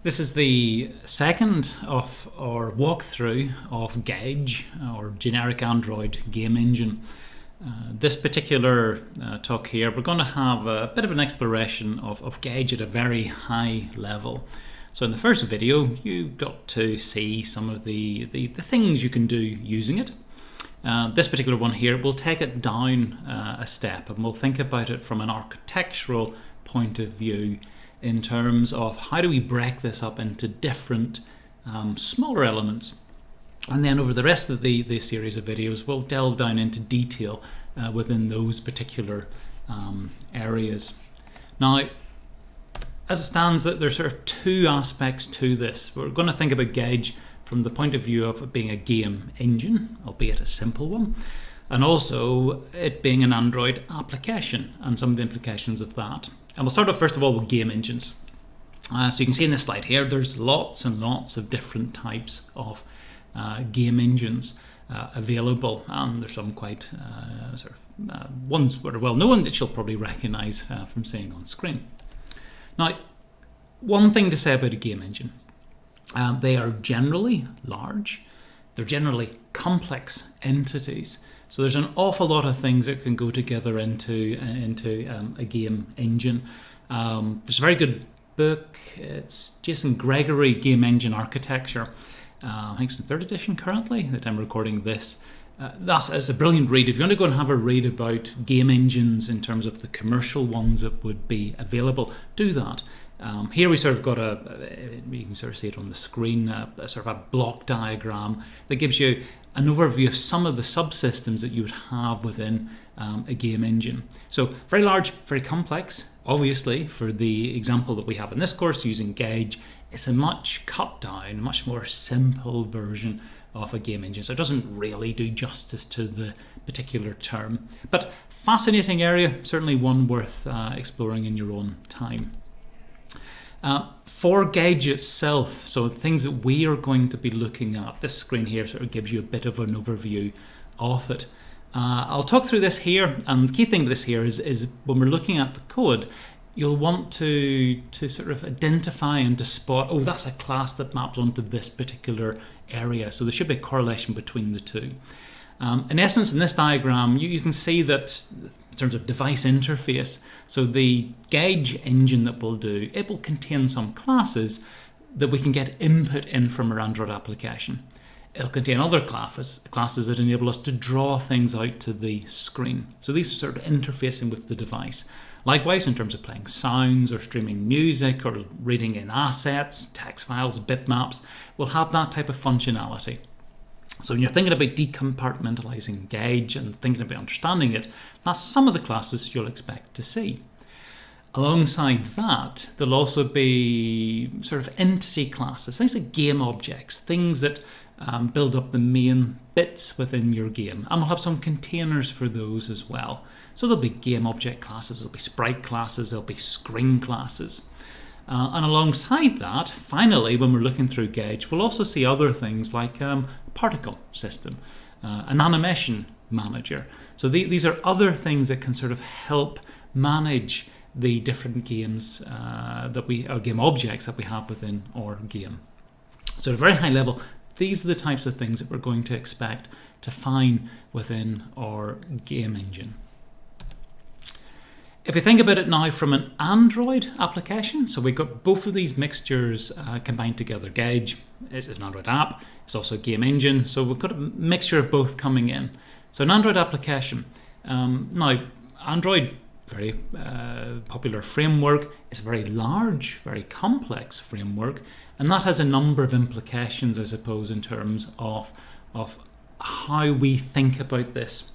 This is the second of our walkthrough of GAGE, or generic Android game engine. This particular talk here, we're going to have a bit of an exploration of GAGE at a very high level. So in the first video, you got to see some of the things you can do using it. This particular one here, we'll take it down a step and we'll think about it from an architectural point of view in terms of how do we break this up into different smaller elements. And then over the rest of the series of videos, we'll delve down into detail within those particular areas. Now, as it stands, there's sort of two aspects to this. We're going to think about GAGE from the point of view of it being a game engine, albeit a simple one, and also it being an Android application and some of the implications of that. And we'll start off first of all with game engines. So you can see in this slide here, there's lots and lots of different types of game engines available, and there's some quite ones that are well known that you'll probably recognize from seeing on screen. Now, one thing to say about a game engine, they are generally large, they're generally complex entities. So there's an awful lot of things that can go together into a game engine. There's a very good book. It's Jason Gregory, Game Engine Architecture. I think it's in 3rd edition currently, that I'm recording this. That's a brilliant read. If you want to go and have a read about game engines in terms of the commercial ones that would be available, do that. Here we sort of got you can sort of see it on the screen, a sort of a block diagram that gives you an overview of some of the subsystems that you would have within a game engine. So very large, very complex. Obviously, for the example that we have in this course using GAGE, it's a much cut down, much more simple version of a game engine. So it doesn't really do justice to the particular term. But fascinating area, certainly one worth exploring in your own time. For GAGE itself, so things that we are going to be looking at, this screen here sort of gives you a bit of an overview of it. I'll talk through this here, and the key thing with this here is when we're looking at the code, you'll want to sort of identify and to spot, oh, that's a class that maps onto this particular area. So there should be a correlation between the two. In essence, in this diagram, you can see that in terms of device interface, so the GAGE engine that we'll do, it will contain some classes that we can get input in from our Android application. It'll contain other classes that enable us to draw things out to the screen. So these are sort of interfacing with the device. Likewise, in terms of playing sounds or streaming music or reading in assets, text files, bitmaps, we'll have that type of functionality. So when you're thinking about decompartmentalizing GAGE and thinking about understanding it, that's some of the classes you'll expect to see. Alongside that, there'll also be sort of entity classes, things like game objects, things that build up the main bits within your game. And we'll have some containers for those as well. So there'll be game object classes, there'll be sprite classes, there'll be screen classes. And alongside that, finally, when we're looking through GAGE, we'll also see other things like a particle system, an animation manager. So these are other things that can sort of help manage the different games or game objects that we have within our game. So at a very high level, these are the types of things that we're going to expect to find within our game engine. If we think about it now from an Android application, so we've got both of these mixtures combined together. GAGE is an Android app, it's also a game engine, so we've got a mixture of both coming in. So an Android application, now Android, very popular framework, it's a very large, very complex framework, and that has a number of implications, I suppose, in terms of how we think about this.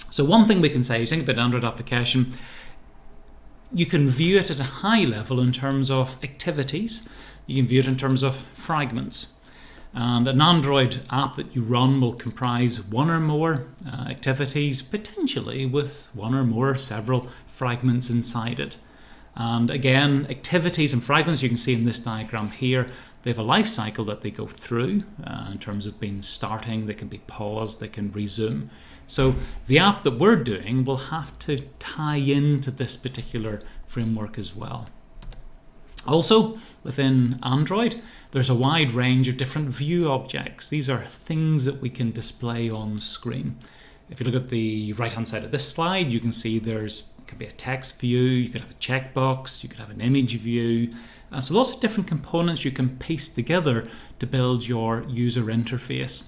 So one thing we can say is think about an Android application, you can view it at a high level in terms of activities. You can view it in terms of fragments. And an Android app that you run will comprise one or more activities, potentially with one or more several fragments inside it. And again, activities and fragments you can see in this diagram here, they have a life cycle that they go through in terms of being starting, they can be paused, they can resume. So the app that we're doing will have to tie into this particular framework as well. Also, within Android, there's a wide range of different view objects. These are things that we can display on screen. If you look at the right-hand side of this slide, you can see could be a text view, you could have a checkbox, you could have an image view. So lots of different components you can piece together to build your user interface.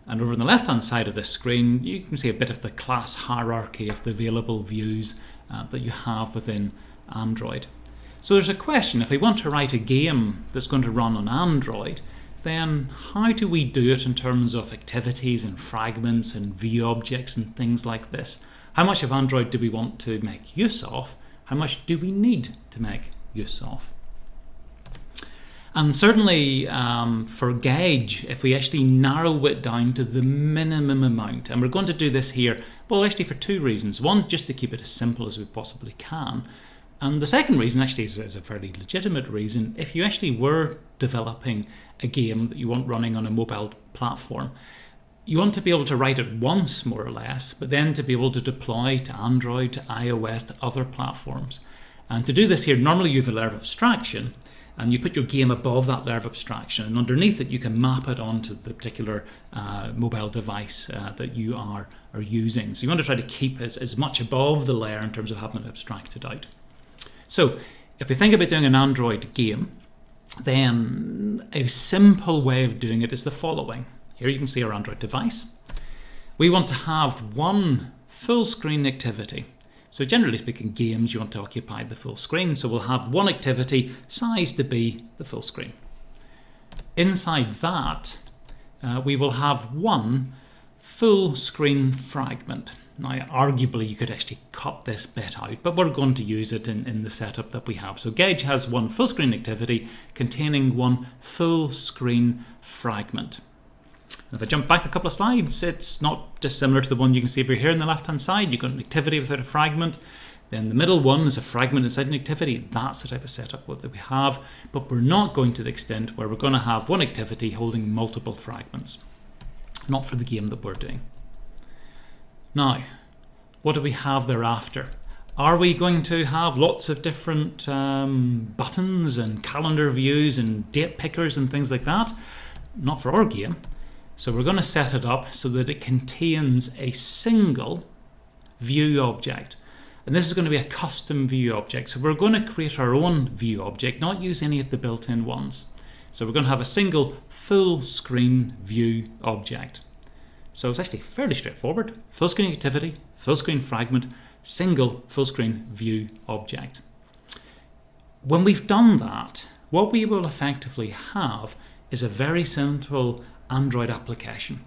And over on the left-hand side of this screen, you can see a bit of the class hierarchy of the available views that you have within Android. So there's a question, if we want to write a game that's going to run on Android, then how do we do it in terms of activities and fragments and view objects and things like this? How much of Android do we want to make use of? How much do we need to make use of? And certainly for GAGE, if we actually narrow it down to the minimum amount, and we're going to do this here, well, actually for two reasons. One, just to keep it as simple as we possibly can. And the second reason actually is a fairly legitimate reason. If you actually were developing a game that you want running on a mobile platform, you want to be able to write it once, more or less, but then to be able to deploy to Android, to iOS, to other platforms. And to do this here, normally you have a layer of abstraction, and you put your game above that layer of abstraction, and underneath it you can map it onto the particular mobile device that you are using. So you want to try to keep as much above the layer in terms of having it abstracted out. So if we think about doing an Android game, then a simple way of doing it is the following. Here you can see our Android device. We want to have one full screen activity. So generally speaking, games, you want to occupy the full screen. So we'll have one activity sized to be the full screen. Inside that, we will have one full screen fragment. Now, arguably, you could actually cut this bit out, but we're going to use it in the setup that we have. So GAGE has one full screen activity containing one full screen fragment. And if I jump back a couple of slides, it's not dissimilar to the one you can see over here on the left-hand side. You've got an activity without a fragment. Then the middle one is a fragment inside an activity. That's the type of setup that we have, but we're not going to the extent where we're going to have one activity holding multiple fragments. Not for the game that we're doing. Now, what do we have thereafter? Are we going to have lots of different buttons and calendar views and date pickers and things like that? Not for our game. So we're going to set it up so that it contains a single view object. And this is going to be a custom view object. So we're going to create our own view object, not use any of the built-in ones. So we're going to have a single full screen view object. So it's actually fairly straightforward. Full screen activity, full screen fragment, single full screen view object. When we've done that, what we will effectively have is a very simple Android application.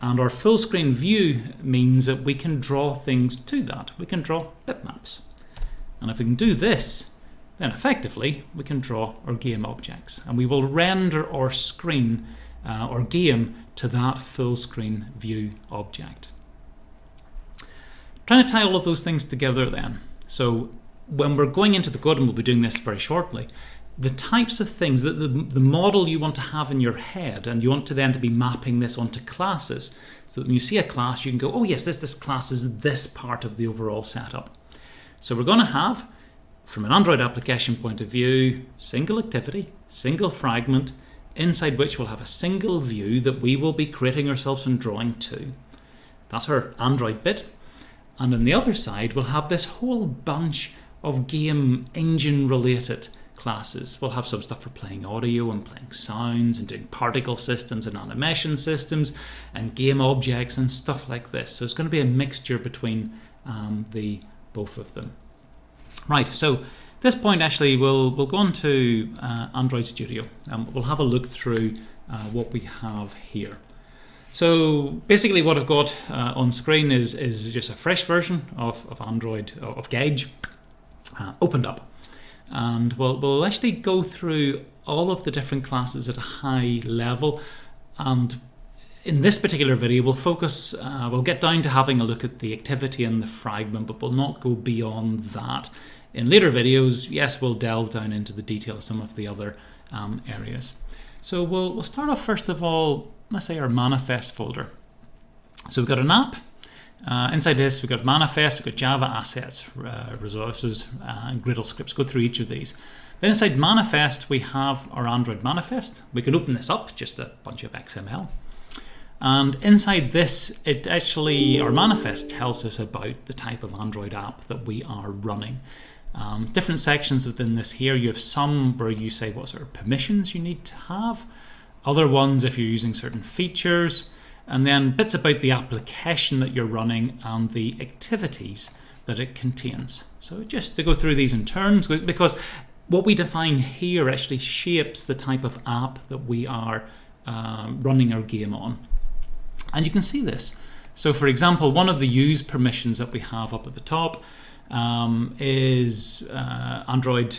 And our full screen view means that we can draw things to that. We can draw bitmaps. And if we can do this, then effectively we can draw our game objects. And we will render our screen or game to that full screen view object. Trying to tie all of those things together then. So when we're going into the code, and we'll be doing this very shortly, the types of things, the model you want to have in your head, and you want to then to be mapping this onto classes. So when you see a class, you can go, oh yes, this class is this part of the overall setup. So we're going to have, from an Android application point of view, single activity, single fragment, inside which we'll have a single view that we will be creating ourselves and drawing to. That's our Android bit. And on the other side, we'll have this whole bunch of game engine related classes. We'll have some stuff for playing audio and playing sounds and doing particle systems and animation systems and game objects and stuff like this. So it's going to be a mixture between the both of them. Right, so at this point actually we'll go on to Android Studio and we'll have a look through what we have here. So basically what I've got on screen is just a fresh version of Android, of GAGE, opened up. And we'll actually go through all of the different classes at a high level. And in this particular video, we'll get down to having a look at the activity and the fragment, but we'll not go beyond that. In later videos, yes, we'll delve down into the detail of some of the other areas. So we'll start off first of all, let's say our manifest folder. So we've got an app. Inside this, we've got manifest, we've got Java assets, resources, and Gradle scripts. Go through each of these. Then inside manifest, we have our Android manifest. We can open this up, just a bunch of XML. And inside this, it actually, our manifest tells us about the type of Android app that we are running. Different sections within this here. You have some where you say what sort of permissions you need to have. Other ones if you're using certain features. And then bits about the application that you're running and the activities that it contains. So just to go through these in turns, because what we define here actually shapes the type of app that we are running our game on. And you can see this. So for example, one of the use permissions that we have up at the top is Android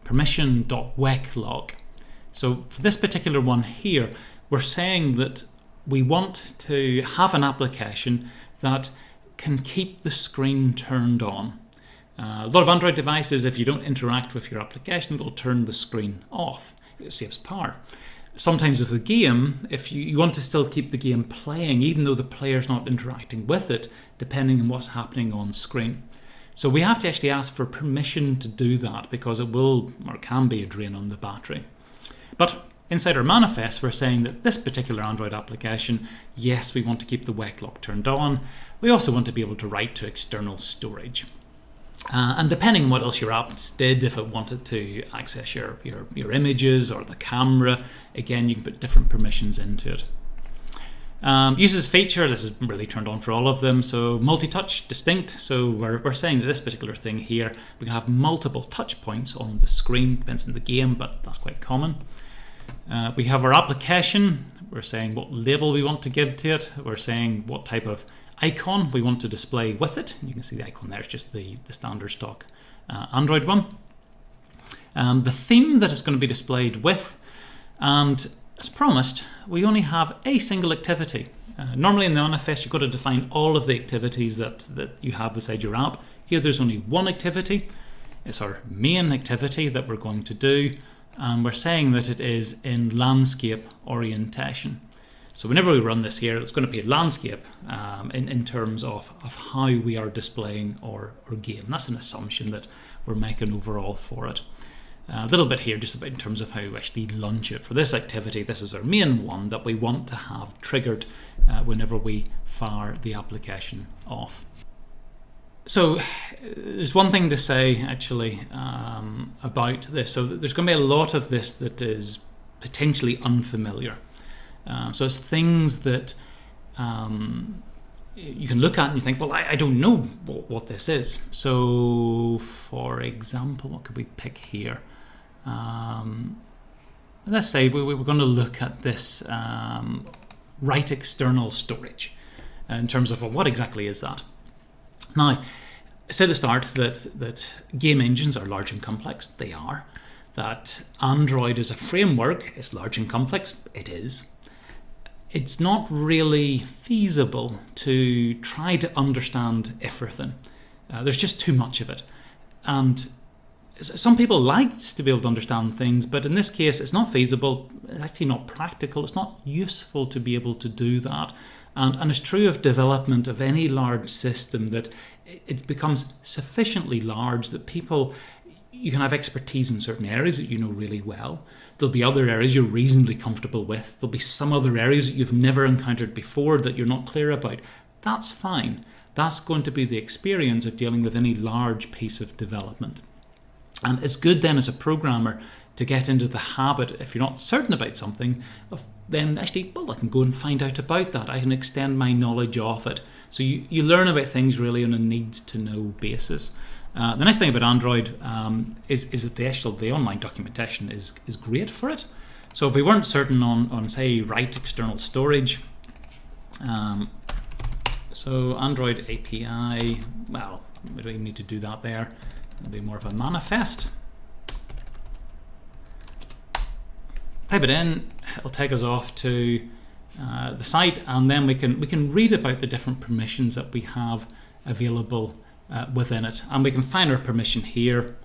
permission.wecklock. So for this particular one here, we're saying that we want to have an application that can keep the screen turned on. A lot of Android devices, if you don't interact with your application, it will turn the screen off. It saves power. Sometimes with the game, if you want to still keep the game playing, even though the player's not interacting with it, depending on what's happening on screen. So we have to actually ask for permission to do that, because it will or can be a drain on the battery. But inside our manifest, we're saying that this particular Android application, yes, we want to keep the Wecklock turned on. We also want to be able to write to external storage. And depending on what else your app did, if it wanted to access your images or the camera, again, you can put different permissions into it. Uses feature, this is really turned on for all of them. So multi-touch, distinct. So we're saying that this particular thing here, we can have multiple touch points on the screen, depends on the game, but that's quite common. We have our application. We're saying what label we want to give to it. We're saying what type of icon we want to display with it. You can see the icon there, it's just the standard stock Android one. The theme that it's going to be displayed with, and as promised, we only have a single activity. Normally in the manifest, you've got to define all of the activities that you have beside your app. Here there's only one activity. It's our main activity that we're going to do, and we're saying that it is in landscape orientation. So whenever we run this here, it's going to be a landscape in terms of how we are displaying our game. That's an assumption that we're making overall for it. A little bit here just about in terms of how we actually launch it. For this activity, this is our main one that we want to have triggered whenever we fire the application off. So there's one thing to say actually about this. So there's going to be a lot of this that is potentially unfamiliar. So it's things that you can look at and you think, well, I don't know what this is. So for example, what could we pick here? Let's say we're going to look at this write external storage in terms of, well, what exactly is that? Now, I said at the start that game engines are large and complex. They are. That Android as a framework is large and complex. It is. It's not really feasible to try to understand everything. There's just too much of it. And some people like to be able to understand things, but in this case, it's not feasible. It's actually not practical. It's not useful to be able to do that. And it's true of development of any large system that it becomes sufficiently large that you can have expertise in certain areas that you know really well. There'll be other areas you're reasonably comfortable with. There'll be some other areas that you've never encountered before that you're not clear about. That's fine. That's going to be the experience of dealing with any large piece of development. And it's good then as a programmer to get into the habit, if you're not certain about something, of then actually, well, I can go and find out about that. I can extend my knowledge of it. So you learn about things really on a needs-to-know basis. The nice thing about Android is that the online documentation is great for it. So if we weren't certain on say, write external storage, so Android API, well, we don't even need to do that there. It'll be more of a manifest. Type it in, it'll take us off to the site, and then we can read about the different permissions that we have available within it, and we can find our permission here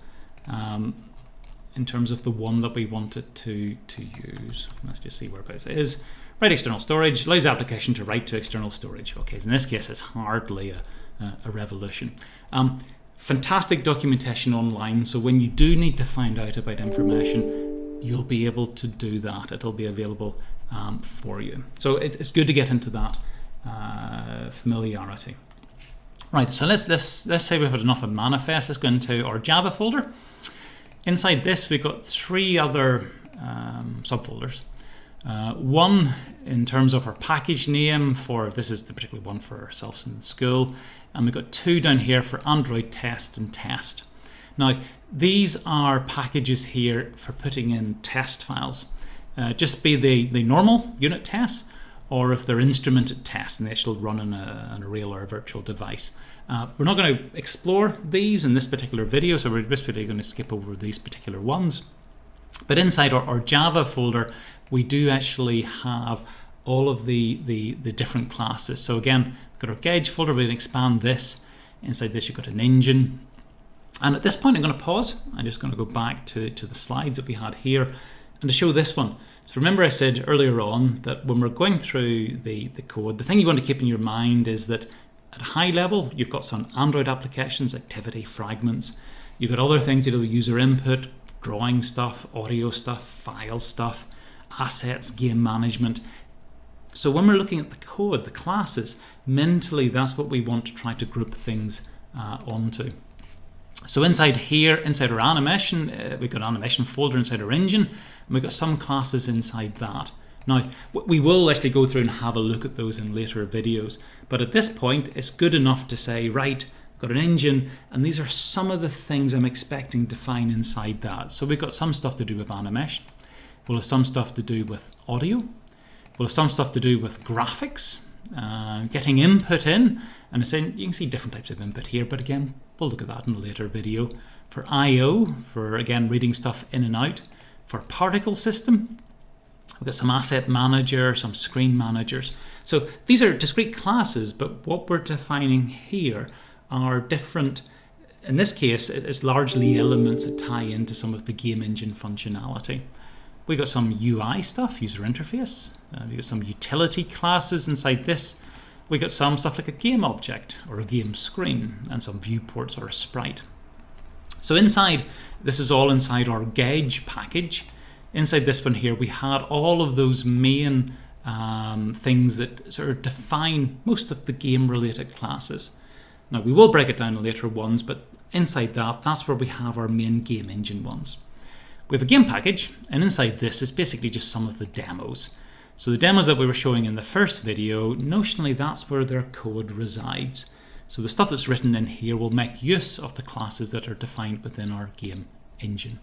in terms of the one that we wanted to use. Let's just see whereabouts it is. Write external storage allows the application to write to external storage. Okay, so in this case, it's hardly a revolution. Fantastic documentation online, so when you do need to find out about information, you'll be able to do that. It'll be available for you. So it's good to get into that familiarity. Right, so let's say we've had enough of manifest. Let's go into our Java folder. Inside this, we've got 3 other subfolders. One in terms of our package name for, this is the particular one for ourselves in school, and we've got 2 down here for Android test and test. Now these are packages here for putting in test files, just be the normal unit tests, or if they're instrumented tests and they should run on a real or a virtual device. We're not going to explore these in this particular video, so we're basically going to skip over these particular ones. But inside our Java folder, we do actually have all of the different classes. So again, we've got our GAGE folder. We can expand this. Inside this, you've got an engine. And at this point, I'm going to pause. I'm just going to go back to the slides that we had here and to show this one. So remember I said earlier on that when we're going through the code, the thing you want to keep in your mind is that at a high level, you've got some Android applications, activity, fragments. You've got other things, user input, drawing stuff, audio stuff, file stuff, assets, game management. So when we're looking at the code, the classes, mentally that's what we want to try to group things onto. So inside here, inside our animation, we've got an animation folder inside our engine, and we've got some classes inside that. Now, we will actually go through and have a look at those in later videos, but at this point, it's good enough to say, right, got an engine, and these are some of the things I'm expecting to find inside that. So we've got some stuff to do with animation. We'll have some stuff to do with audio. We'll have some stuff to do with graphics, getting input in, and saying you can see different types of input here, but again, we'll look at that in a later video. For I/O, for again reading stuff in and out. For particle system, we've got some asset manager, some screen managers. So these are discrete classes, but what we're defining here are different. In this case, it's largely elements that tie into some of the game engine functionality. We got some UI stuff, user interface. We got some utility classes inside this. We got some stuff like a game object or a game screen, and some viewports or a sprite. So inside, this is all inside our GAGE package. Inside this one here, we had all of those main things that sort of define most of the game-related classes. Now we will break it down in later ones, but inside that, that's where we have our main game engine ones. We have a game package, and inside this is basically just some of the demos. So the demos that we were showing in the first video, notionally that's where their code resides. So the stuff that's written in here will make use of the classes that are defined within our game engine.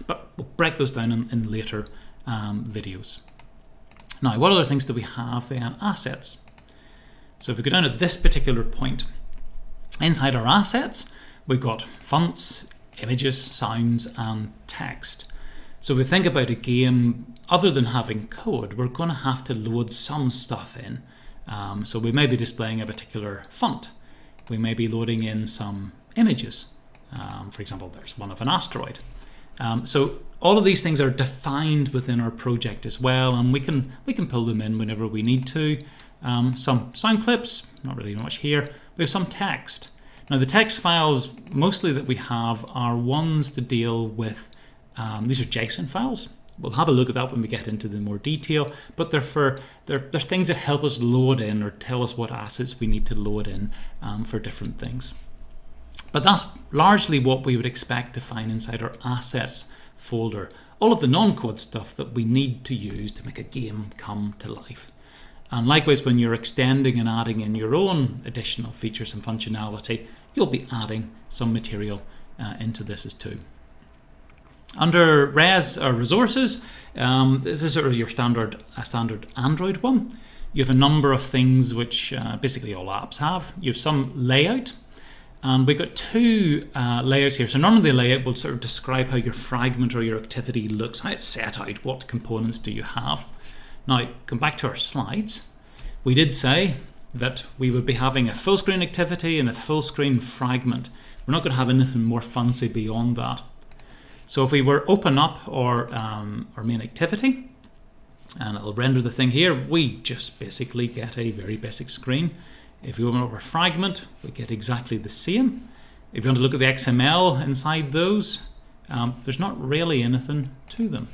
But we'll break those down in later videos. Now, what other things do we have then? Assets. So if we go down to this particular point, inside our assets, we've got fonts, images, sounds, and text. So if we think about a game, other than having code, we're going to have to load some stuff in. So we may be displaying a particular font. We may be loading in some images. For example, there's one of an asteroid. So all of these things are defined within our project as well, and we can pull them in whenever we need to. Some sound clips, not really much here. We have some text. Now the text files mostly that we have are ones to deal with, these are JSON files. We'll have a look at that when we get into the more detail, but they're things that help us load in or tell us what assets we need to load in for different things. But that's largely what we would expect to find inside our assets folder. All of the non-code stuff that we need to use to make a game come to life. And likewise, when you're extending and adding in your own additional features and functionality, you'll be adding some material into this as too. Under res or resources, this is sort of your standard Android one. You have a number of things which basically all apps have. You have some layout, and we've got two layouts here. So normally the layout will sort of describe how your fragment or your activity looks, how it's set out, what components do you have. Now, come back to our slides. We did say that we would be having a full screen activity and a full screen fragment. We're not going to have anything more fancy beyond that. So if we were open up our main activity, and it'll render the thing here, we just basically get a very basic screen. If we open up our fragment, we get exactly the same. If you want to look at the XML inside those, there's not really anything to them.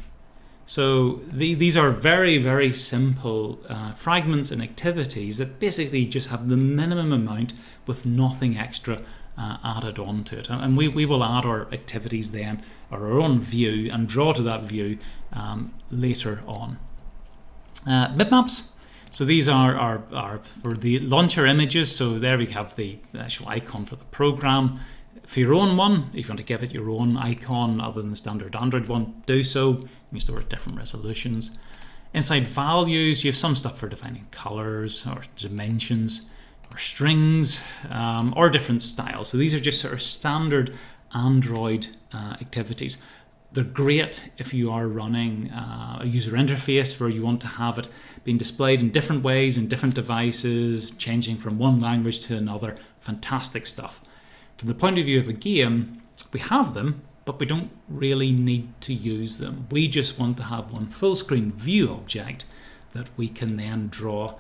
So these are very, very simple fragments and activities that basically just have the minimum amount with nothing extra added onto it. And we will add our activities then, or our own view, and draw to that view later on. Bitmaps. So these are for the launcher images. So there we have the actual icon for the program. For your own one, if you want to give it your own icon other than the standard Android one, do so. You can store at different resolutions. Inside values, you have some stuff for defining colors or dimensions or strings or different styles. So these are just sort of standard Android activities. They're great if you are running a user interface where you want to have it being displayed in different ways in different devices, changing from one language to another. Fantastic stuff. From the point of view of a game, we have them, but we don't really need to use them. We just want to have one full screen view object that we can then draw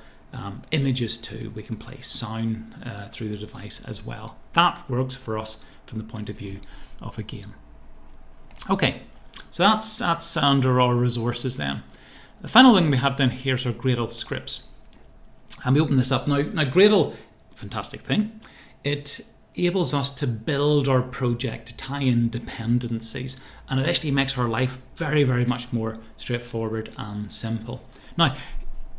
images to. We can play sound through the device as well. That works for us from the point of view of a game. Okay, so that's under our resources then. The final thing we have down here is our Gradle scripts. And we open this up. Now Gradle, fantastic thing. It enables us to build our project, to tie in dependencies, and it actually makes our life very, very much more straightforward and simple. Now,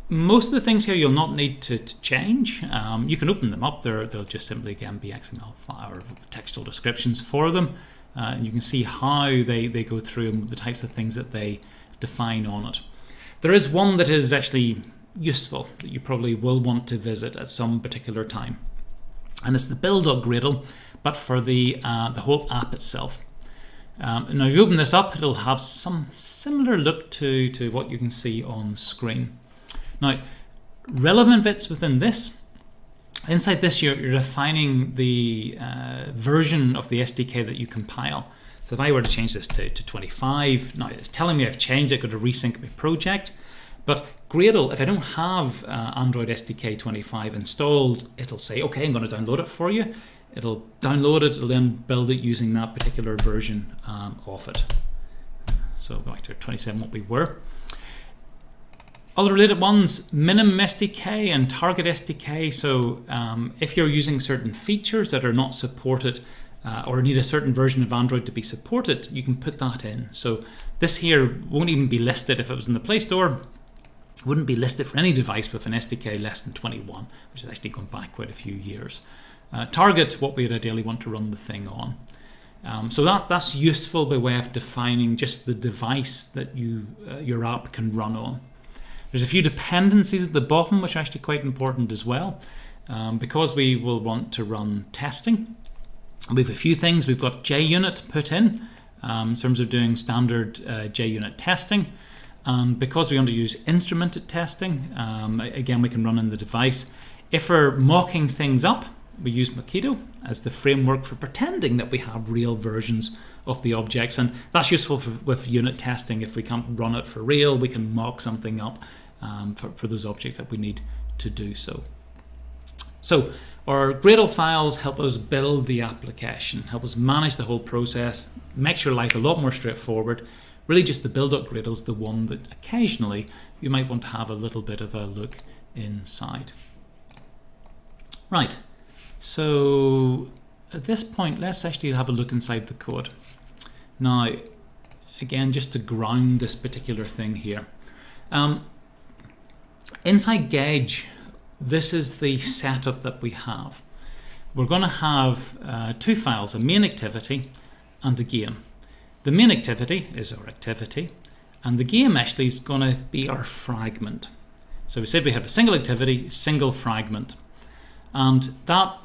most of the things here you'll not need to change. You can open them up. They'll just simply again be XML file or textual descriptions for them. And you can see how they go through and the types of things that they define on it. There is one that is actually useful that you probably will want to visit at some particular time. And it's the build.gradle, but for the whole app itself. Now if you open this up, it'll have some similar look to what you can see on screen. Now, relevant bits within this, inside this you're defining the version of the SDK that you compile. So if I were to change this to 25, now it's telling me I've changed it, got to resync my project. But Gradle, if I don't have Android SDK 25 installed, it'll say, okay, I'm going to download it for you. It'll download it, it'll then build it using that particular version of it. So go back to 27, what we were. Other related ones, Minim SDK and Target SDK. So if you're using certain features that are not supported or need a certain version of Android to be supported, you can put that in. So this here won't even be listed if it was in the Play Store. Wouldn't be listed for any device with an SDK less than 21, which is actually going back quite a few years. Target, what we would ideally want to run the thing on. So that's useful by way of defining just the device that your app can run on. There's a few dependencies at the bottom which are actually quite important as well, because we will want to run testing. We have a few things. We've got JUnit put in terms of doing standard JUnit testing. And because we want to use instrumented testing, again, we can run in the device. If we're mocking things up, we use Mockito as the framework for pretending that we have real versions of the objects. And that's useful with unit testing. If we can't run it for real, we can mock something up for those objects that we need to do so. So our Gradle files help us build the application, help us manage the whole process, makes your life a lot more straightforward. Really just the build.gradle is the one that occasionally you might want to have a little bit of a look inside. Right, so at this point let's actually have a look inside the code. Now again, just to ground this particular thing here. Inside GAGE, this is the setup that we have. We're going to have two files, a main activity and a game. The main activity is our activity, and the game actually is going to be our fragment. So we said we have a single activity, single fragment, and that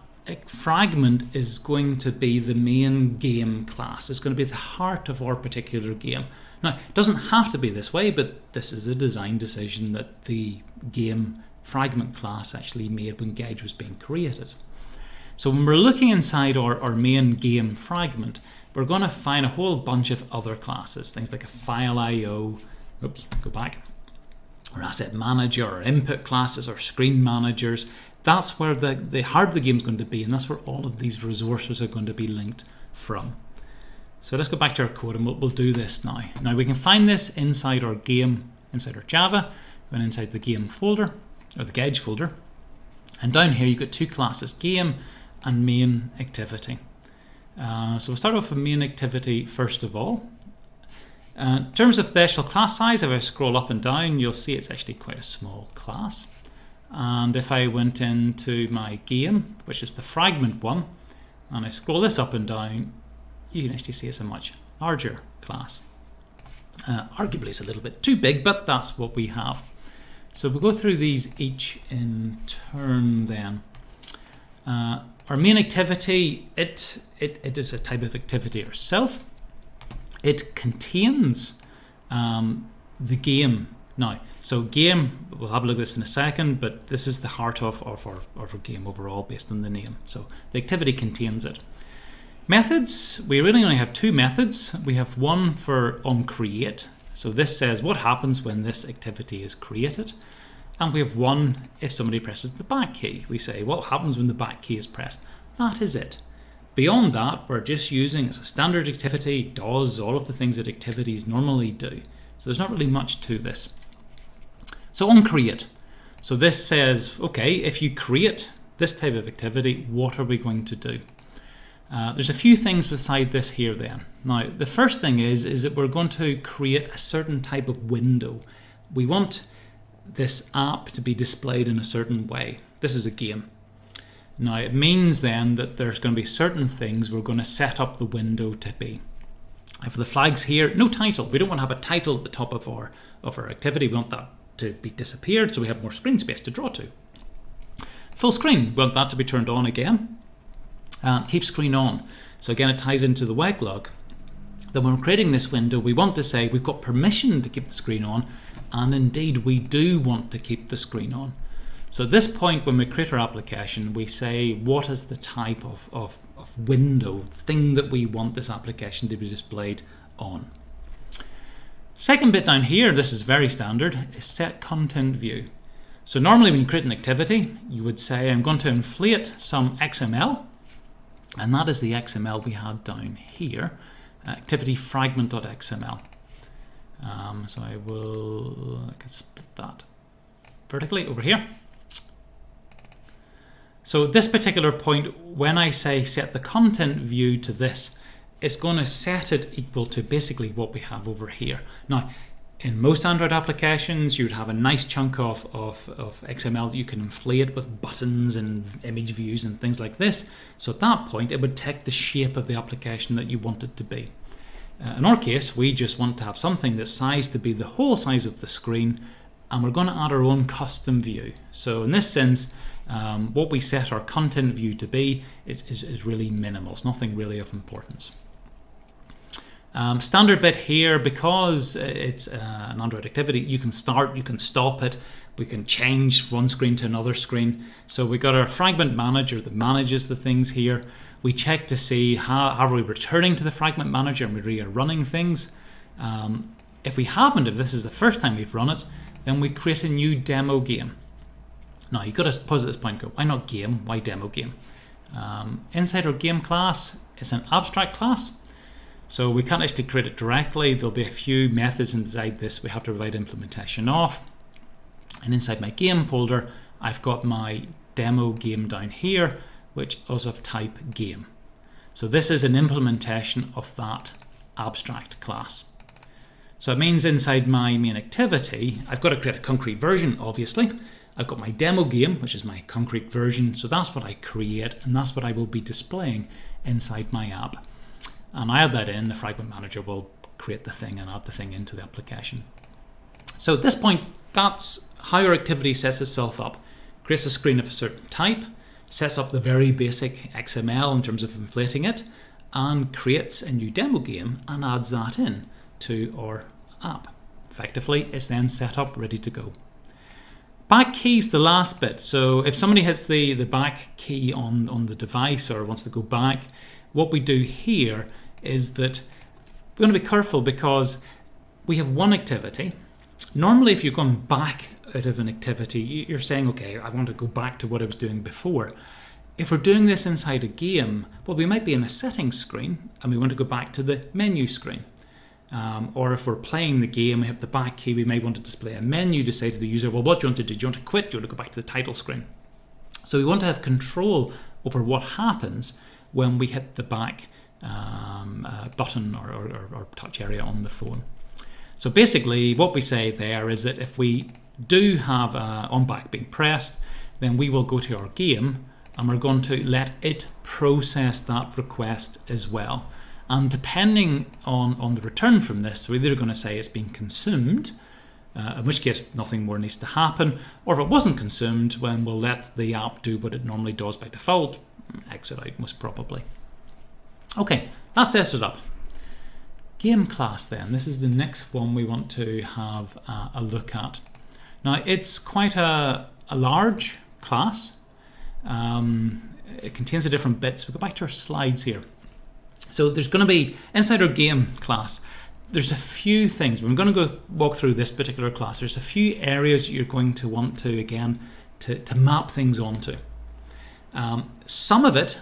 fragment is going to be the main game class. It's going to be the heart of our particular game. Now, it doesn't have to be this way, but this is a design decision that the game fragment class actually made when GAGE was being created. So when we're looking inside our main game fragment, we're going to find a whole bunch of other classes, things like a file IO, oops, go back, or asset manager, or input classes, or screen managers. that's where the heart of the game is going to be, and that's where all of these resources are going to be linked from. So let's go back to our code, and we'll do this now. Now we can find this inside our game, inside our Java, going inside the game folder, or the GAGE folder. And down here you've got two classes, game and main activity. So we'll start off with main activity first of all. In terms of the actual class size, if I scroll up and down, you'll see it's actually quite a small class. And if I went into my game, which is the Fragment one, and I scroll this up and down, you can actually see it's a much larger class. Arguably it's a little bit too big, but that's what we have. So we'll go through these each in turn then. Our main activity, it is a type of activity itself. It contains the game. Now, so game, we'll have a look at this in a second, but this is the heart of our game overall based on the name. So the activity contains it. Methods, we really only have two methods. We have one for onCreate. So this says what happens when this activity is created. And we have one if somebody presses the back key. We say what happens when the back key is pressed. That is it. Beyond that, we're just using, it's a standard activity, does all of the things that activities normally do. So there's not really much to this. So onCreate. So this says, okay, if you create this type of activity, what are we going to do? There's a few things beside this here then. Now, the first thing is that we're going to create a certain type of window. We want this app to be displayed in a certain way. This is a game. Now, it means then that there's going to be certain things we're going to set up the window to be. And for the flags here, no title. We don't want to have a title at the top of our activity. We want that to be disappeared so we have more screen space to draw to. Full screen, we want that to be turned on again. Keep screen on. So again, it ties into the weglog. Then when we're creating this window, we want to say we've got permission to keep the screen on, and indeed we do want to keep the screen on. So at this point, when we create our application, we say what is the type of window, thing that we want this application to be displayed on. Second bit down here, this is very standard, is set content view. So normally when you create an activity, you would say I'm going to inflate some XML, and that is the XML we had down here, activity fragment.xml. So I can split that vertically over here. So at this particular point, when I say set the content view to this, it's going to set it equal to basically what we have over here. Now, in most Android applications, you'd have a nice chunk of XML that you can inflate with buttons and image views and things like this. So at that point, it would take the shape of the application that you want it to be. In our case, we just want to have something that's sized to be the whole size of the screen, and we're going to add our own custom view. So in this sense, what we set our content view to be is really minimal. It's nothing really of importance. Standard bit here, because it's an Android activity, you can start, you can stop it, we can change one screen to another screen. So we got our fragment manager that manages the things here. We check to see how are we returning to the fragment manager and we are running things. If we haven't, if this is the first time we've run it, then we create a new demo game. Now you've got to pause at this point and go, why not game, why demo game? Inside our game class, it's an abstract class. So we can't actually create it directly. There'll be a few methods inside this we have to provide implementation of. And inside my game folder, I've got my demo game down here, which also of type game. So this is an implementation of that abstract class. So it means inside my main activity, I've got to create a concrete version, obviously. I've got my demo game, which is my concrete version. So that's what I create, and that's what I will be displaying inside my app. And I add that in, the Fragment Manager will create the thing and add the thing into the application. So at this point, that's how your activity sets itself up. Creates a screen of a certain type, sets up the very basic XML in terms of inflating it, and creates a new demo game and adds that in to our app. Effectively, it's then set up, ready to go. Back key is the last bit. So if somebody hits the back key on the device or wants to go back, what we do here is that we're going to be careful because we have one activity. Normally, if you're going back out of an activity, you're saying, okay, I want to go back to what I was doing before. If we're doing this inside a game, well, we might be in a settings screen and we want to go back to the menu screen. Or if we're playing the game, we have the back key, we may want to display a menu to say to the user, well, what do you want to do? Do you want to quit? Do you want to go back to the title screen? So we want to have control over what happens when we hit the back button or touch area on the phone. So basically what we say there is that if we do have on back being pressed, then we will go to our game and we're going to let it process that request as well. And depending on the return from this, we're either going to say it's been consumed, in which case nothing more needs to happen, or if it wasn't consumed, when we'll let the app do what it normally does by default, exit out most probably. Okay, that sets it up. Game class then, this is the next one we want to have a look at. Now it's quite a large class. It contains the different bits. We'll go back to our slides here. So there's going to be, inside our game class, there's a few things. We're going to go walk through this particular class. There's a few areas you're going to want to, again, to map things onto. Some of it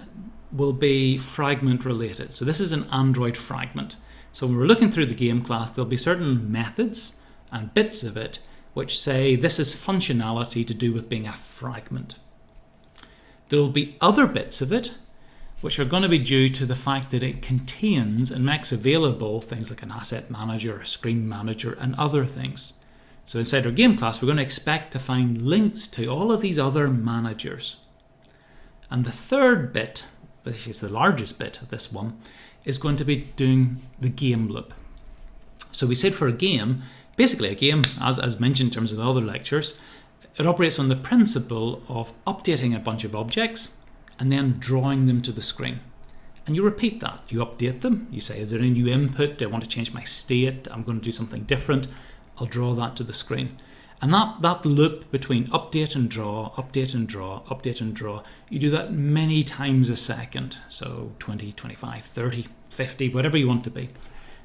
will be fragment related. So this is an Android fragment. So when we're looking through the game class, there'll be certain methods and bits of it which say this is functionality to do with being a fragment. There will be other bits of it which are going to be due to the fact that it contains and makes available things like an asset manager, a screen manager, and other things. So inside our game class, we're going to expect to find links to all of these other managers. And the third bit, which is the largest bit of this one, is going to be doing the game loop. So we said for a game, basically a game, as mentioned in terms of the other lectures, it operates on the principle of updating a bunch of objects and then drawing them to the screen. And you repeat that. You update them. You say, is there any new input? I want to change my state. I'm going to do something different. I'll draw that to the screen. And that loop between update and draw, update and draw, update and draw, you do that many times a second. So 20, 25, 30, 50, whatever you want to be.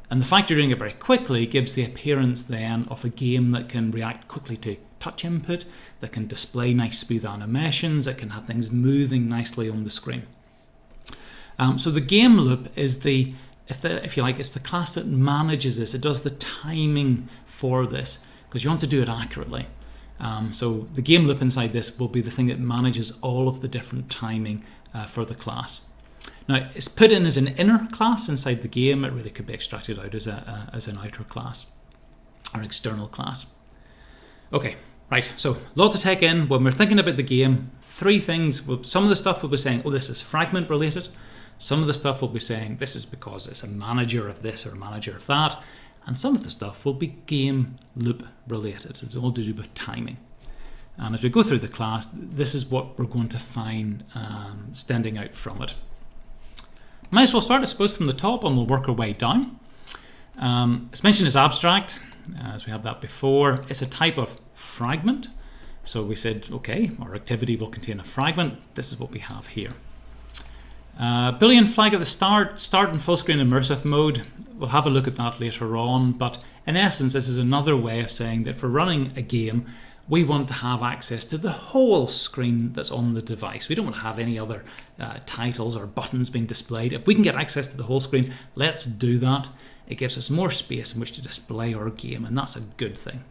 And the fact you're doing it very quickly gives the appearance then of a game that can react quickly to touch input, that can display nice smooth animations, that can have things moving nicely on the screen. So the game loop is if you like, it's the class that manages this. It does the timing for this because you want to do it accurately. So the game loop inside this will be the thing that manages all of the different timing for the class. Now it's put in as an inner class inside the game. It really could be extracted out as an outer class or external class. Okay, right, so lots to take in. When we're thinking about the game, three things. Some of the stuff will be saying, oh, this is fragment related. Some of the stuff will be saying, this is because it's a manager of this or a manager of that. And some of the stuff will be game loop related. It's all to do with timing. And as we go through the class, this is what we're going to find standing out from it. Might as well start, I suppose, from the top and we'll work our way down. It's mentioned as abstract, as we have that before. It's a type of fragment. So we said, okay, our activity will contain a fragment. This is what we have here. Boolean flag at the start in full screen immersive mode. We'll have a look at that later on, but in essence this is another way of saying that for running a game we want to have access to the whole screen that's on the device. We don't want to have any other titles or buttons being displayed. If we can get access to the whole screen, let's do that. It gives us more space in which to display our game, and that's a good thing.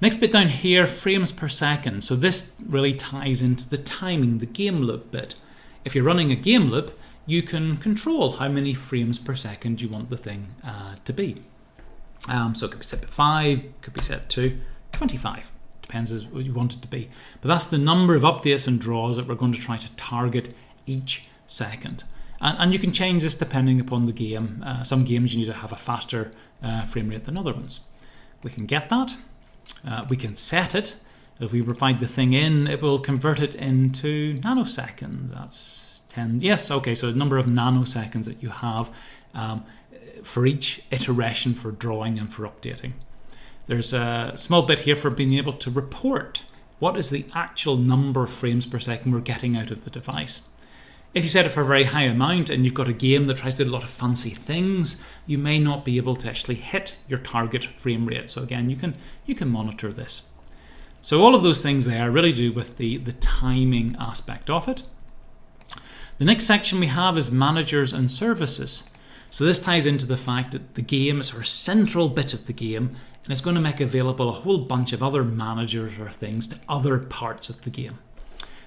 Next bit down here, frames per second. So this really ties into the timing, the game loop bit. If you're running a game loop, you can control how many frames per second you want the thing to be. So it could be set to 5, could be set to 25. Depends as what you want it to be. But that's the number of updates and draws that we're going to try to target each second. And you can change this depending upon the game. Some games you need to have a faster frame rate than other ones. We can get that. We can set it. If we provide the thing in, it will convert it into nanoseconds. That's 10. Yes, okay, so the number of nanoseconds that you have for each iteration for drawing and for updating. There's a small bit here for being able to report what is the actual number of frames per second we're getting out of the device. If you set it for a very high amount and you've got a game that tries to do a lot of fancy things, you may not be able to actually hit your target frame rate. So again, you can monitor this. So all of those things there really do with the timing aspect of it. The next section we have is managers and services. So this ties into the fact that the game is our central bit of the game, and it's going to make available a whole bunch of other managers or things to other parts of the game.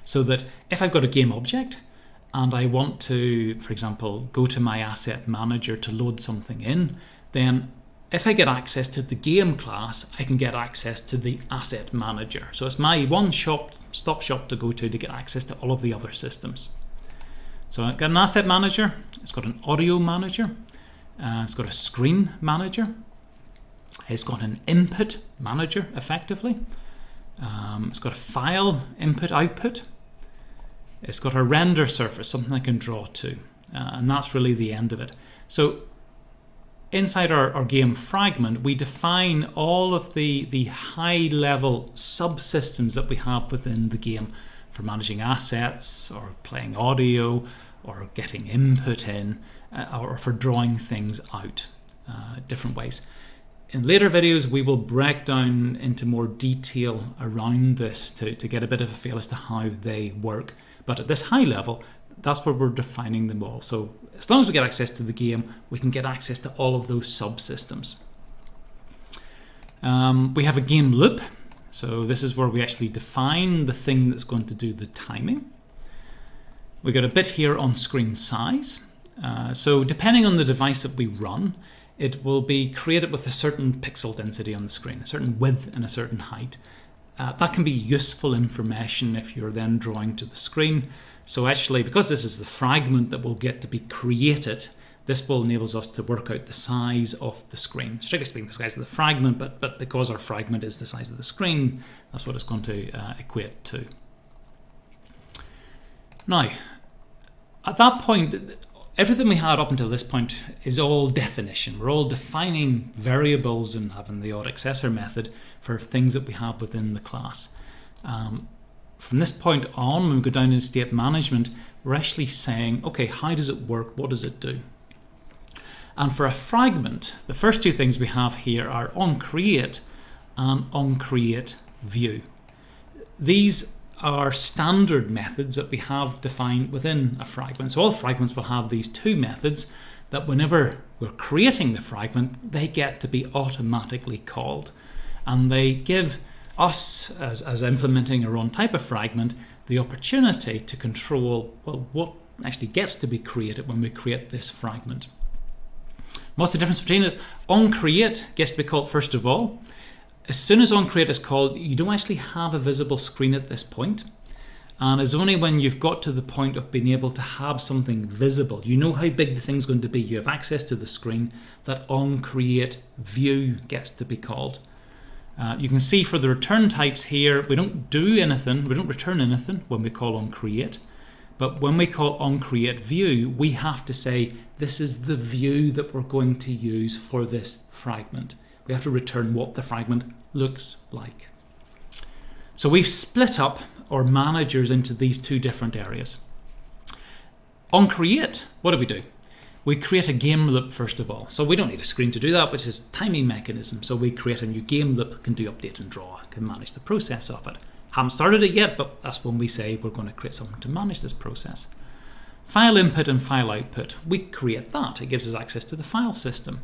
So that if I've got a game object and I want to, for example, go to my asset manager to load something in, then if I get access to the game class, I can get access to the asset manager. So it's my one-stop shop to go to get access to all of the other systems. So I've got an asset manager, it's got an audio manager, it's got a screen manager, it's got an input manager effectively, it's got a file input output, it's got a render surface, something I can draw to, and that's really the end of it. So inside our game Fragment, we define all of the high-level subsystems that we have within the game for managing assets or playing audio or getting input in or for drawing things out different ways. In later videos, we will break down into more detail around this to get a bit of a feel as to how they work. But at this high level, that's where we're defining them all. So as long as we get access to the game, we can get access to all of those subsystems. We have a game loop. So this is where we actually define the thing that's going to do the timing. We got a bit here on screen size. So depending on the device that we run, it will be created with a certain pixel density on the screen, a certain width and a certain height. That can be useful information if you're then drawing to the screen. So actually, because this is the fragment that will get to be created, this will enable us to work out the size of the screen. Strictly speaking, the size of the fragment, but because our fragment is the size of the screen, that's what it's going to equate to. Now, at that point, everything we had up until this point is all definition. We're all defining variables and having the odd accessor method for things that we have within the class. From this point on, when we go down into state management, we're actually saying, okay, how does it work? What does it do? And for a fragment, the first two things we have here are onCreate and onCreateView. These are standard methods that we have defined within a fragment. So all fragments will have these two methods that whenever we're creating the fragment, they get to be automatically called. And they give us, as implementing our own type of fragment, the opportunity to control, well, what actually gets to be created when we create this fragment. What's the difference between it? OnCreate gets to be called first of all. As soon as OnCreate is called, you don't actually have a visible screen at this point. And it's only when you've got to the point of being able to have something visible, you know how big the thing's going to be, you have access to the screen, that onCreateView gets to be called. You can see for the return types here, we don't do anything, we don't return anything when we call onCreate. But when we call onCreateView, we have to say this is the view that we're going to use for this fragment. We have to return what the fragment looks like. So we've split up our managers into these two different areas. OnCreate, what do? We create a game loop first of all. So we don't need a screen to do that, which is timing mechanism. So we create a new game loop that can do update and draw, can manage the process of it. Haven't started it yet, but that's when we say we're going to create something to manage this process. File input and file output, we create that. It gives us access to the file system.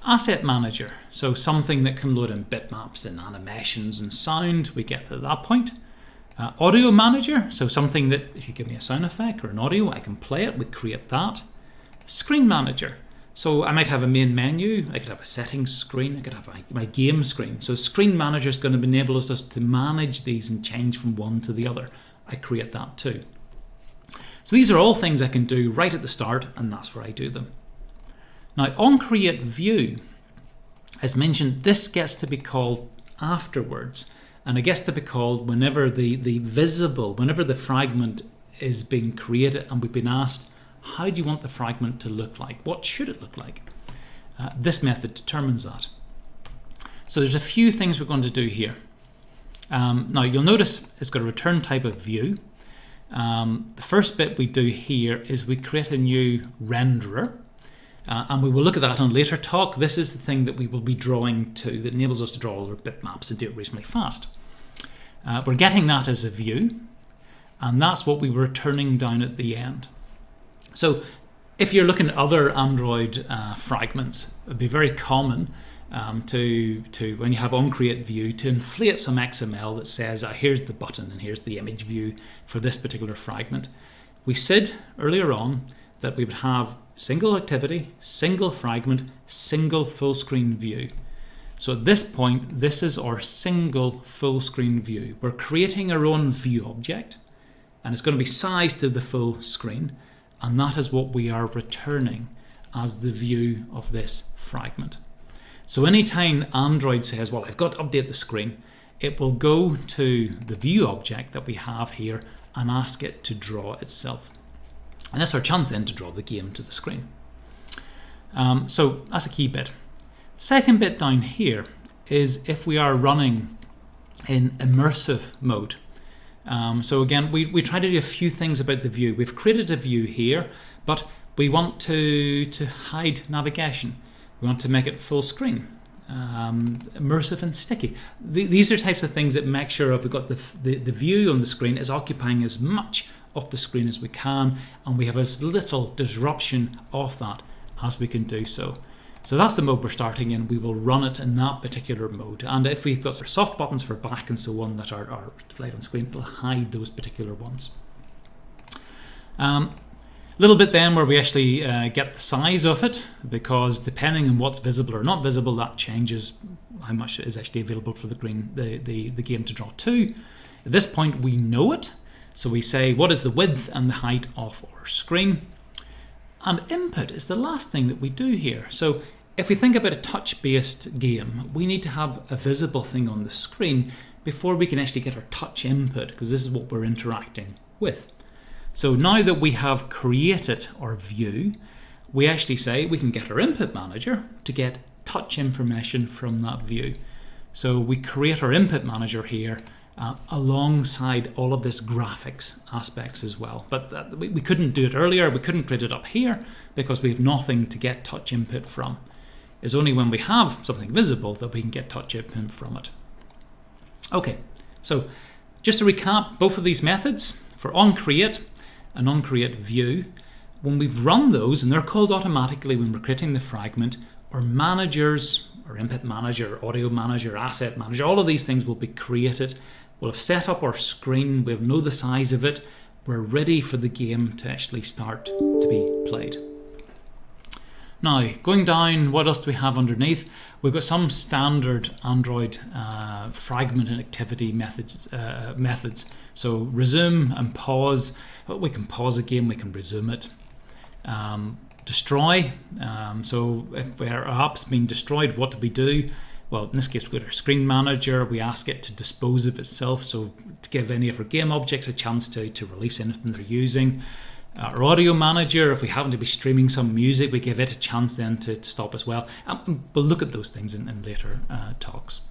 Asset manager, so something that can load in bitmaps and animations and sound, we get to that point. Audio manager, so something that if you give me a sound effect or an audio, I can play it, we create that. Screen manager, so I might have a main menu, I could have a settings screen, I could have my game screen. So screen manager is going to enable us to manage these and change from one to the other. I create that too. So these are all things I can do right at the start, and that's where I do them. Now onCreateView, as mentioned, this gets to be called afterwards, and it gets to be called whenever whenever the fragment is being created and we've been asked, how do you want the fragment to look like? What should it look like? This method determines that. So there's a few things we're going to do here. Now you'll notice it's got a return type of view. The first bit we do here is we create a new renderer. And we will look at that in a later talk. This is the thing that we will be drawing to that enables us to draw all our bitmaps and do it reasonably fast. We're getting that as a view, and that's what we were returning down at the end. So if you're looking at other Android fragments, it would be very common to when you have onCreate view to inflate some XML that says here's the button and here's the image view for this particular fragment. We said earlier on that we would have single activity, single fragment, single full screen view. So at this point, this is our single full screen view. We're creating our own view object, and it's going to be sized to the full screen, and that is what we are returning as the view of this fragment. So anytime Android says, well, I've got to update the screen, it will go to the view object that we have here and ask it to draw itself. And that's our chance then to draw the game to the screen. So that's a key bit. Second bit down here is if we are running in immersive mode. So again, we try to do a few things about the view. We've created a view here, but we want to hide navigation. We want to make it full screen, immersive and sticky. These are types of things that make sure if we've got the view on the screen is occupying as much of the screen as we can, and we have as little disruption of that as we can do so. So that's the mode we're starting in. We will run it in that particular mode, and if we've got our soft buttons for back and so on that are displayed on screen, it'll hide those particular ones. Little bit then where we actually get the size of it, because depending on what's visible or not visible, that changes how much is actually available for the game to draw to. At this point we know it, so we say what is the width and the height of our screen, and input is the last thing that we do here. So if we think about a touch-based game, we need to have a visible thing on the screen before we can actually get our touch input, because this is what we're interacting with. So now that we have created our view, we actually say we can get our input manager to get touch information from that view. So we create our input manager here alongside all of this graphics aspects as well. But we couldn't do it earlier, we couldn't create it up here because we have nothing to get touch input from. It's only when we have something visible that we can get touch input from it. Okay, so just to recap both of these methods, for onCreate and onCreate view, when we've run those, and they're called automatically when we're creating the fragment, our managers, our input manager, audio manager, asset manager, all of these things will be created. We'll have set up our screen, we'll know the size of it, we're ready for the game to actually start to be played. Now, going down, what else do we have underneath? We've got some standard Android fragment and activity methods. So resume and pause. We can pause a game, we can resume it. Destroy. So if our app's been destroyed, what do we do? Well, in this case, we've got our screen manager. We ask it to dispose of itself, so to give any of our game objects a chance to release anything they're using. Our audio manager, if we happen to be streaming some music, we give it a chance then to stop as well. And we'll look at those things in later talks.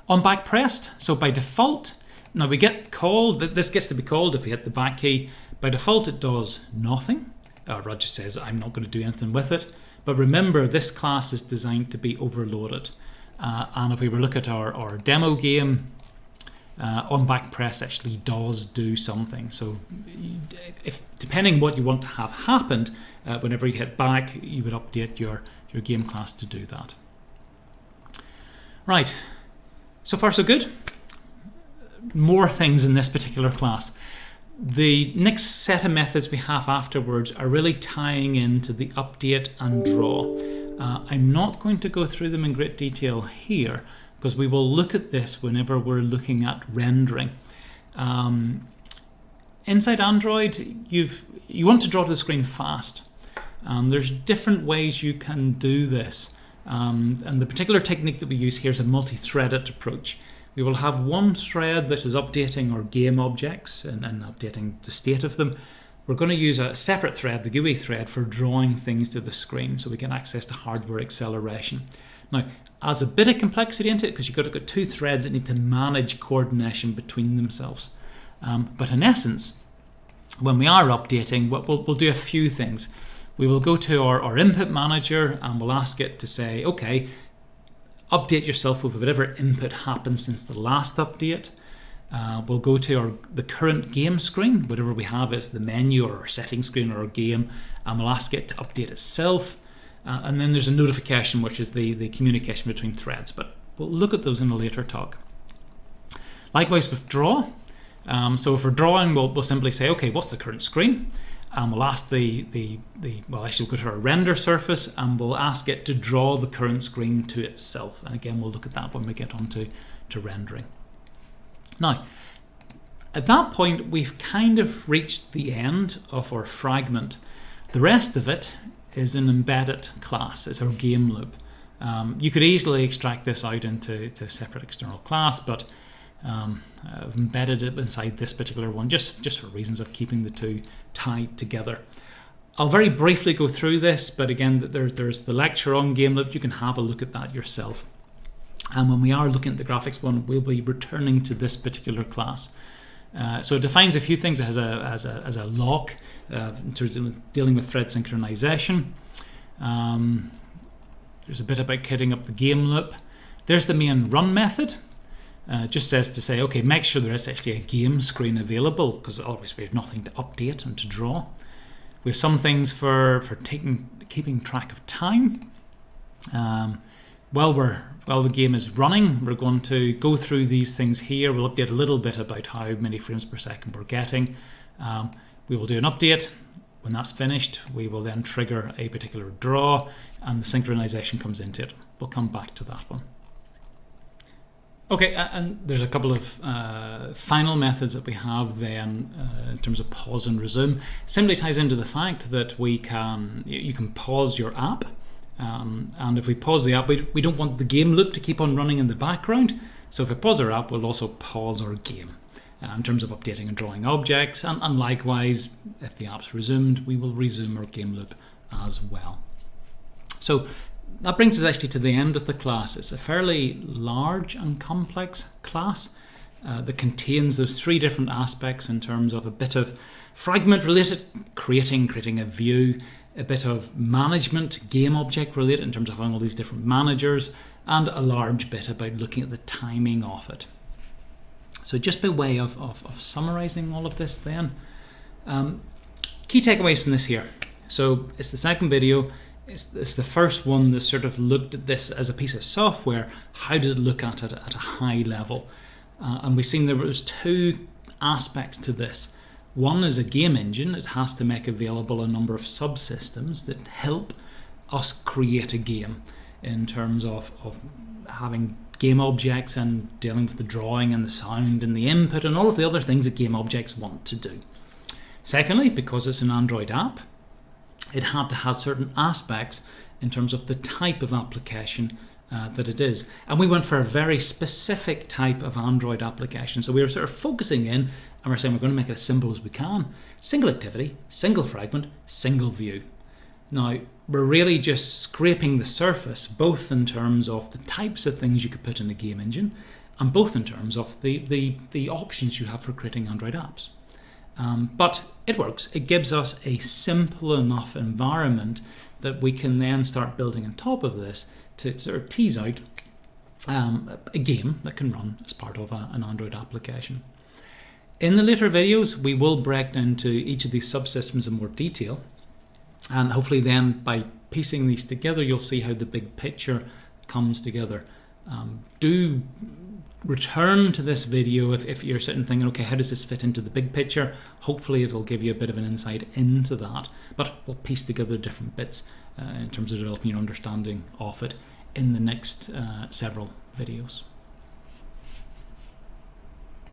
On back pressed, so by default, now we get called, this gets to be called if we hit the back key. By default it does nothing. Roger says I'm not going to do anything with it. But remember, this class is designed to be overloaded. And if we were to look at our demo game, on back press actually does do something. So if depending what you want to have happened, whenever you hit back, you would update your game class to do that. Right, so far so good. More things in this particular class. The next set of methods we have afterwards are really tying into the update and draw. I'm not going to go through them in great detail here, because we will look at this whenever we're looking at rendering. Inside Android, you want to draw to the screen fast. There's different ways you can do this. And the particular technique that we use here is a multi-threaded approach. We will have one thread that is updating our game objects and updating the state of them. We're going to use a separate thread, the GUI thread, for drawing things to the screen so we can access the hardware acceleration. Now, adds a bit of complexity into it because you've got to get two threads that need to manage coordination between themselves. But in essence, when we are updating, we'll do a few things. We will go to our input manager and we'll ask it to say, okay, update yourself with whatever input happened since the last update. We'll go to the current game screen, whatever we have as the menu or our setting screen or our game, and we'll ask it to update itself. And then there's a notification, which is the communication between threads, but we'll look at those in a later talk. Likewise with draw. So if we're drawing, we'll simply say, okay, what's the current screen? And we'll ask we'll actually go to our render surface and we'll ask it to draw the current screen to itself. And again, we'll look at that when we get on to rendering. Now, at that point, we've kind of reached the end of our fragment. The rest of it is an embedded class. It's our game loop. You could easily extract this out into a separate external class, but I've embedded it inside this particular one just for reasons of keeping the two tied together. I'll very briefly go through this, but again, there's the lecture on game loop. You can have a look at that yourself. And when we are looking at the graphics one, we'll be returning to this particular class. So it defines a few things. It has a lock in terms of dealing with thread synchronization. There's a bit about kitting up the game loop. There's the main run method. Just says to say, okay, make sure there is actually a game screen available, because otherwise we have nothing to update and to draw. We have some things for keeping track of time. While the game is running, we're going to go through these things here. We'll update a little bit about how many frames per second we're getting. We will do an update. When that's finished, we will then trigger a particular draw and the synchronization comes into it. We'll come back to that one. Okay, and there's a couple of final methods that we have then in terms of pause and resume. Simply ties into the fact that you can pause your app, and if we pause the app, we don't want the game loop to keep on running in the background. So if we pause our app, we'll also pause our game in terms of updating and drawing objects, and likewise, if the app's resumed, we will resume our game loop as well. So that brings us actually to the end of the class. It's a fairly large and complex class that contains those three different aspects in terms of a bit of fragment related, creating a view, a bit of management, game object related in terms of having all these different managers, and a large bit about looking at the timing of it. So just by way of summarizing all of this then, key takeaways from this here. So it's the second video. It's the first one that sort of looked at this as a piece of software. How does it look at it at a high level? And we've seen there was two aspects to this. One is a game engine. It has to make available a number of subsystems that help us create a game in terms of having game objects and dealing with the drawing and the sound and the input and all of the other things that game objects want to do. Secondly, because it's an Android app, it had to have certain aspects in terms of the type of application that it is. And we went for a very specific type of Android application. So we were sort of focusing in and we're saying we're going to make it as simple as we can. Single activity, single fragment, single view. Now, we're really just scraping the surface, both in terms of the types of things you could put in a game engine, and both in terms of the options you have for creating Android apps. But it works. It gives us a simple enough environment that we can then start building on top of this to sort of tease out a game that can run as part of an Android application. In the later videos, we will break down to each of these subsystems in more detail. And hopefully then by piecing these together, you'll see how the big picture comes together. Do return to this video if you're sitting thinking, okay, how does this fit into the big picture? Hopefully it'll give you a bit of an insight into that, but we'll piece together different bits in terms of developing your understanding of it in the next several videos.